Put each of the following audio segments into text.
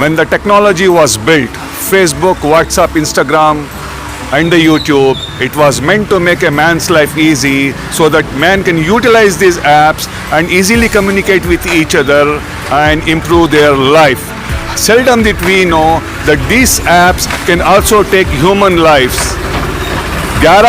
When the technology was built, Facebook, WhatsApp, Instagram and the YouTube, it was meant to make a man's life easy so that man can utilize these apps and easily communicate with each other and improve their life. Seldom did we know that these apps can also take human lives. 11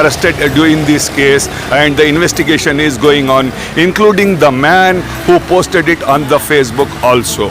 arrested during this case and the investigation is going on, including the man who posted it on the Facebook also.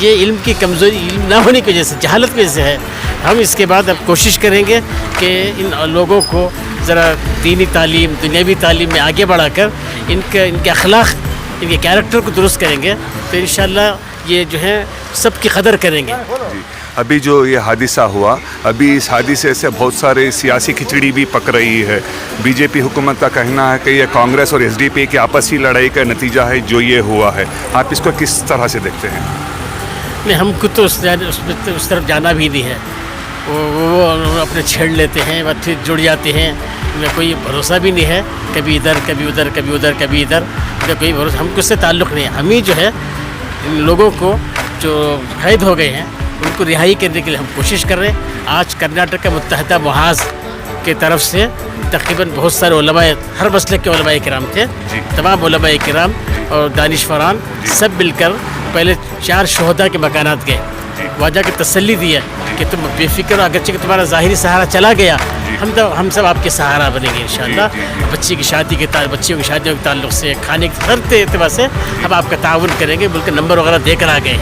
یہ علم کی کمزوری، علم نہ ہونے کی وجہ سے، جہالت کی وجہ سے ہے. ہم اس کے بعد اب کوشش کریں گے کہ ان لوگوں کو ذرا دینی تعلیم، دنیاوی تعلیم میں آگے بڑھا کر ان کے اخلاق، ان کے کیریکٹر کو درست کریں گے تو انشاءاللہ یہ جو ہے سب کی قدر کریں گے. ابھی جو یہ حادثہ ہوا، ابھی اس حادثے سے بہت سارے سیاسی کھچڑی بھی پک رہی ہے. بی جے پی حکومت کا کہنا ہے کہ یہ کانگریس اور ایس ڈی پی کی آپسی لڑائی کا نتیجہ ہے جو یہ ہوا ہے. آپ اس کو کس طرح سے دیکھتے ہیں؟ نہیں، ہم کو تو اس طرف جانا بھی نہیں ہے. وہ اپنے چھیڑ لیتے ہیں، بعد پھر جڑ جاتے ہیں. میں کوئی بھروسہ بھی نہیں ہے، کبھی ادھر کبھی ادھر کبھی ادھر کبھی ادھر، کوئی بھروسہ ہم کو اس سے تعلق نہیں ہے. ہم ہی جو ہے ان لوگوں کو جو قید ہو گئے ہیں ان کو رہائی کرنے کے لیے ہم کوشش کر رہے ہیں. آج کرناٹک کا متحدہ محاذ کے طرف سے تقریباً بہت سارے علماء، ہر مسلک کے علماء کرام تھے، تمام علماء کرام اور دانشوران سب مل کر پہلے 4 شہداء کے مکانات گئے، وہاں جا کے تسلی دی ہے کہ تم بے فکر، اگرچہ کہ تمہارا ظاہری سہارا چلا گیا، ہم سب آپ کے سہارا بنیں گے انشاءاللہ. بچیوں کی شادیوں کے تعلق سے، کھانے کے ہر اعتبار سے ہم آپ کا تعاون کریں گے. بلکہ نمبر وغیرہ دے کر آ گئے،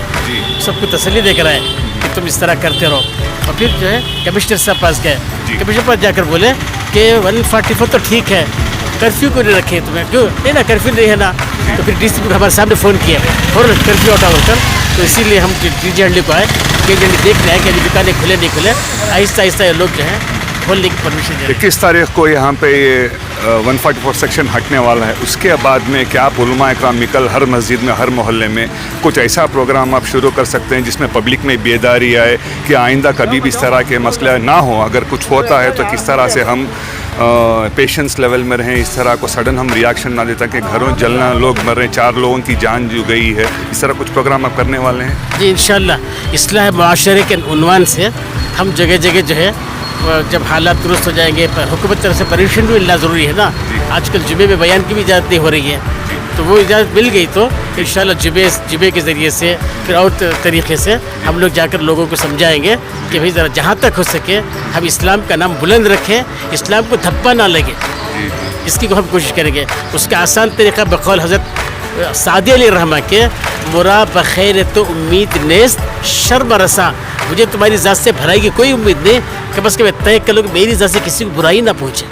سب کو تسلی دے کر آئے کہ تم اس طرح کرتے رہو. اور پھر جو ہے کمشنر صاحب پاس گئے، کمشنر پاس جا کر بولے کہ 144 تو ٹھیک ہے، کرفیو کو نہیں رکھے تمہیں، کیوں نہیں نا کرفیو نہیں ہے نا. تو پھر ڈی سی پی کو ہمارے سامنے فون کیا اور کرفیو ہٹا کر. تو اسی لیے ہم ڈی جی ہنڈی کو آئے کہ دیکھ رہے ہیں کہ ابھی دکانیں کھلے نہیں کھلے، آہستہ آہستہ یہ لوگ جو ہیں کھولنے کی پرمیشن دے رہے ہیں. 21 تاریخ کو یہاں پہ یہ 144 سیکشن ہٹنے والا ہے. اس کے بعد میں کیا آپ علماء اکرام نکل ہر مسجد میں، ہر محلے میں کچھ ایسا پروگرام آپ شروع کر سکتے ہیں جس میں پبلک میں بیداری آئے کہ آئندہ کبھی بھی اس طرح کے مسئلہ نہ ہو؟ اگر کچھ ہوتا ہے تو کس طرح سے ہم پیشنس لیول میں رہیں، اس طرح کو سڈن ہم ریاکشن نہ دیں تاکہ گھروں جلنا، لوگ مر رہے ہیں، 4 لوگوں کی جان جو گئی ہے. اس طرح کچھ پروگرام آپ کرنے والے ہیں؟ جی انشاءاللہ اصلاح معاشرے کے عنوان سے ہم جگہ جگہ جو ہے جب حالات درست ہو جائیں گے، حکومت طرف سے پرمیشن بھی ملنا ضروری ہے نا. آج کل جمعے میں بیان کی بھی اجازت نہیں ہو رہی ہے، تو وہ اجازت مل گئی تو انشاءاللہ جمعے کے ذریعے سے پھر اور طریقے سے ہم لوگ جا کر لوگوں کو سمجھائیں گے کہ بھئی ذرا جہاں تک ہو سکے ہم اسلام کا نام بلند رکھیں، اسلام کو دھپا نہ لگے، اس کی ہم کوشش کریں گے. اس کا آسان طریقہ بقول حضرت سعدی علیہ الرحمہ کے مرا بخیر تو امید نیست شرم رساں، مجھے تمہاری ذات سے بھلائی کی کوئی امید نہیں، کم از کم طے کر لو کہ میری ذات سے کسی کو برائی نہ پہنچے.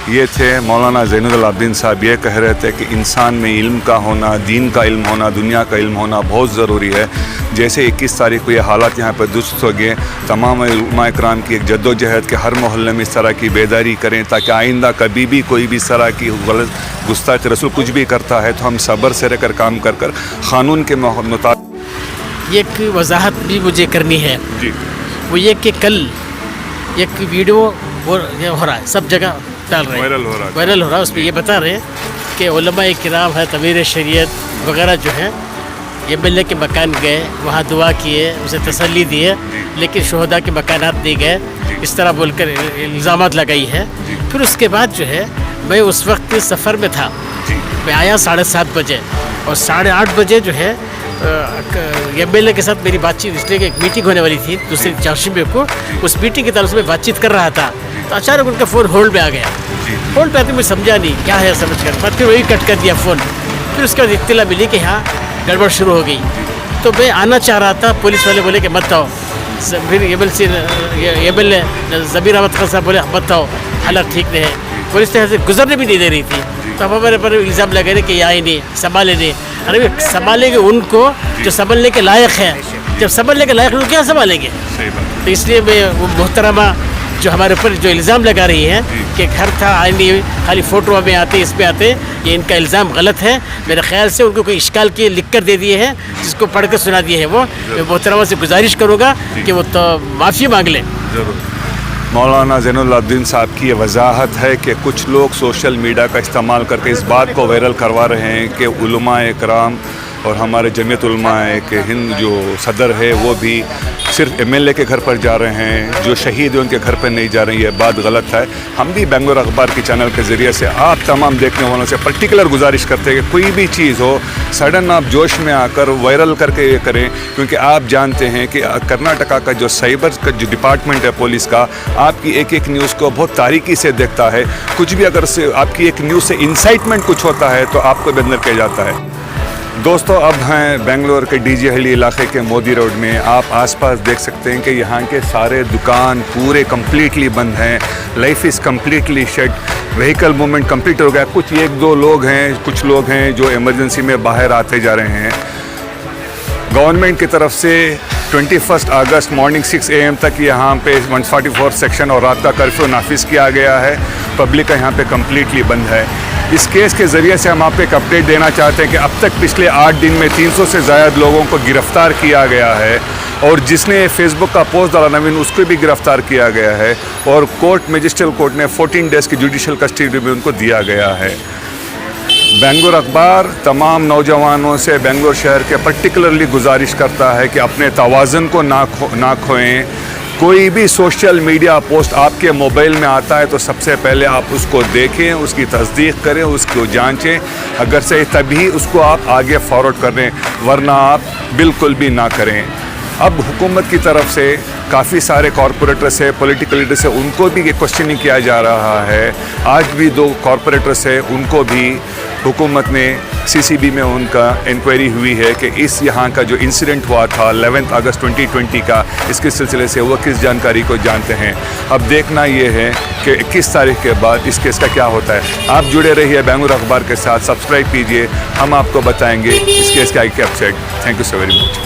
یہ تھے مولانا زین العابدین صاحب. یہ کہہ رہے تھے کہ انسان میں علم کا ہونا، دین کا علم ہونا، دنیا کا علم ہونا بہت ضروری ہے. جیسے 21 تاریخ کو یہ حالات یہاں پہ درست ہو گئے، تمام علماء اکرام کی ایک جد و جہد کے ہر محلے میں اس طرح کی بیداری کریں تاکہ آئندہ کبھی بھی کوئی بھی اس طرح کی غلط گستاخ رسول کچھ بھی کرتا ہے تو ہم صبر سے رہ کر کام کر قانون کے مطابق. ایک وضاحت بھی مجھے کرنی ہے، جی وہ یہ کہ کل ایک ویڈیو ہو رہا ہے، سب جگہ ڈال رہے ہیں، وائرل ہو رہا ہے. اس میں یہ بتا رہے ہیں کہ علماء کرام ہے، امیر شریعت وغیرہ جو ہیں ایم ایل اے کے مکان گئے، وہاں دعا کیے، اسے تسلی دی ہے، لیکن شہداء کے مکانات نہیں گئے، اس طرح بول کر الزامات لگائی ہے. پھر اس کے بعد جو ہے میں اس وقت سفر میں تھا، میں آیا 7:30 بجے اور 8:30 بجے جو ہے ایم ایل اے کے ساتھ میری بات چیت، اس لیے کہ ایک میٹنگ ہونے والی تھی دوسری چاشمے کو، اس میٹنگ کے تعلق سے میں بات چیت کر رہا تھا تو اچانک ان کا فون ہولڈ پہ آ گیا. ہولڈ پہ آتے مجھے سمجھا نہیں کیا ہے سمجھ کر، بعد پھر وہی کٹ کر دیا فون. پھر اس کے بعد اطلاع ملی کہ ہاں گڑبڑ شروع ہو گئی. تو میں آنا چاہ رہا تھا، پولیس والے بولے کہ مت آؤ. پھر ایم ایل اے ضمیر احمد خان صاحب بولے مت آؤ، حالات ٹھیک نہیں ہے. پولیس یہاں سے گزرنے بھی نہیں دے رہی تھی، تو اب ہمارے پر الزام لگا رہے کہ یہ آئے نہیں، سنبھالے نہیں. ارے سنبھالیں گے ان کو جو سنبھلنے کے لائق ہے، جب سنبھلنے کے لائق ہیں تو کیا سنبھالیں گے؟ تو اس لیے میں وہ محترمہ جو ہمارے اوپر جو الزام لگا رہی ہے کہ گھر تھا آئے نہیں، خالی فوٹو میں آتے، اس پہ آتے، یہ ان کا الزام غلط ہے. میرے خیال سے ان کو کوئی اشکال کیے لکھ کر دے دیے ہیں جس کو پڑھ کر سنا دیے ہیں. وہ میں محترمہ سے گزارش کروں گا کہ وہ تو معافی مانگ لیں. مولانا زین العابدین صاحب کی یہ وضاحت ہے کہ کچھ لوگ سوشل میڈیا کا استعمال کر کے اس بات کو وائرل کروا رہے ہیں کہ علماء اکرام اور ہمارے جمعیت علماء کہ ہند جو صدر ہے وہ بھی صرف ایم ایل اے کے گھر پر جا رہے ہیں، جو شہید ہیں ان کے گھر پر نہیں جا رہے ہیں. یہ بات غلط ہے. ہم بھی بنگلور اخبار کے چینل کے ذریعے سے آپ تمام دیکھنے والوں سے پرٹیکولر گزارش کرتے ہیں کہ کوئی بھی چیز ہو سڈن آپ جوش میں آ کر وائرل کر کے یہ کریں، کیونکہ آپ جانتے ہیں کہ کرناٹکا کا جو سائبر کا جو ڈپارٹمنٹ ہے پولیس کا، آپ کی ایک ایک نیوز کو بہت تاریکی سے دیکھتا ہے. کچھ بھی اگر آپ کی ایک نیوز سے انسائٹمنٹ کچھ ہوتا ہے تو آپ کو بھی اندر کیا جاتا ہے. دوستو اب ہیں بنگلور کے ڈی جے ہلی علاقے کے مودی روڈ میں. آپ آس پاس دیکھ سکتے ہیں کہ یہاں کے سارے دکان پورے کمپلیٹلی بند ہیں. Life is completely shut. Vehicle movement complete ہو گیا. کچھ ایک دو لوگ ہیں, کچھ لوگ ہیں جو ایمرجنسی میں باہر آتے جا رہے ہیں. گورنمنٹ کی طرف سے 21 اگست مارننگ 6 AM تک یہاں پہ 144 سیکشن اور رات کا کرفیو نافذ کیا گیا ہے. پبلک کا یہاں پہ کمپلیٹلی بند ہے. اس کیس کے ذریعے سے ہم آپ کو ایک اپڈیٹ دینا چاہتے ہیں کہ اب تک پچھلے 8 دن میں 300 سے زائد لوگوں کو گرفتار کیا گیا ہے, اور جس نے فیس بک کا پوسٹ ڈالا نوین اس کو بھی گرفتار کیا گیا ہے, اور میجسٹریل کورٹ نے 14 ڈیز کی جوڈیشل کسٹڈی میں ان کو دیا گیا ہے. بنگلور اخبار تمام نوجوانوں سے بنگلور شہر کے پرٹیکولرلی گزارش کرتا ہے کہ اپنے توازن کو نہ کھوئیں. کوئی بھی سوشل میڈیا پوسٹ آپ کے موبائل میں آتا ہے تو سب سے پہلے آپ اس کو دیکھیں, اس کی تصدیق کریں, اس کو جانچیں. اگر صحیح تبھی اس کو آپ آگے فارورڈ کریں, ورنہ آپ بالکل بھی نہ کریں. اب حکومت کی طرف سے کافی سارے کارپوریٹرس ہیں, پولیٹیکل لیڈرس ہیں, ان کو بھی کوشچننگ کیا جا رہا ہے. آج بھی 2 کارپوریٹرس ہیں, ان کو بھی حکومت نے CCB میں ان کا انکوائری ہوئی ہے کہ اس یہاں کا جو انسیڈنٹ ہوا تھا 11 اگست 2020 کا, اس کے سلسلے سے وہ کس جانکاری کو جانتے ہیں. اب دیکھنا یہ ہے کہ 21 تاریخ کے بعد اس کیس کا کیا ہوتا ہے. آپ جڑے رہیے بنگلور اخبار کے ساتھ, سبسکرائب کیجئے, ہم آپ کو بتائیں گے اس کیس کا ایک update. Thank you so very much.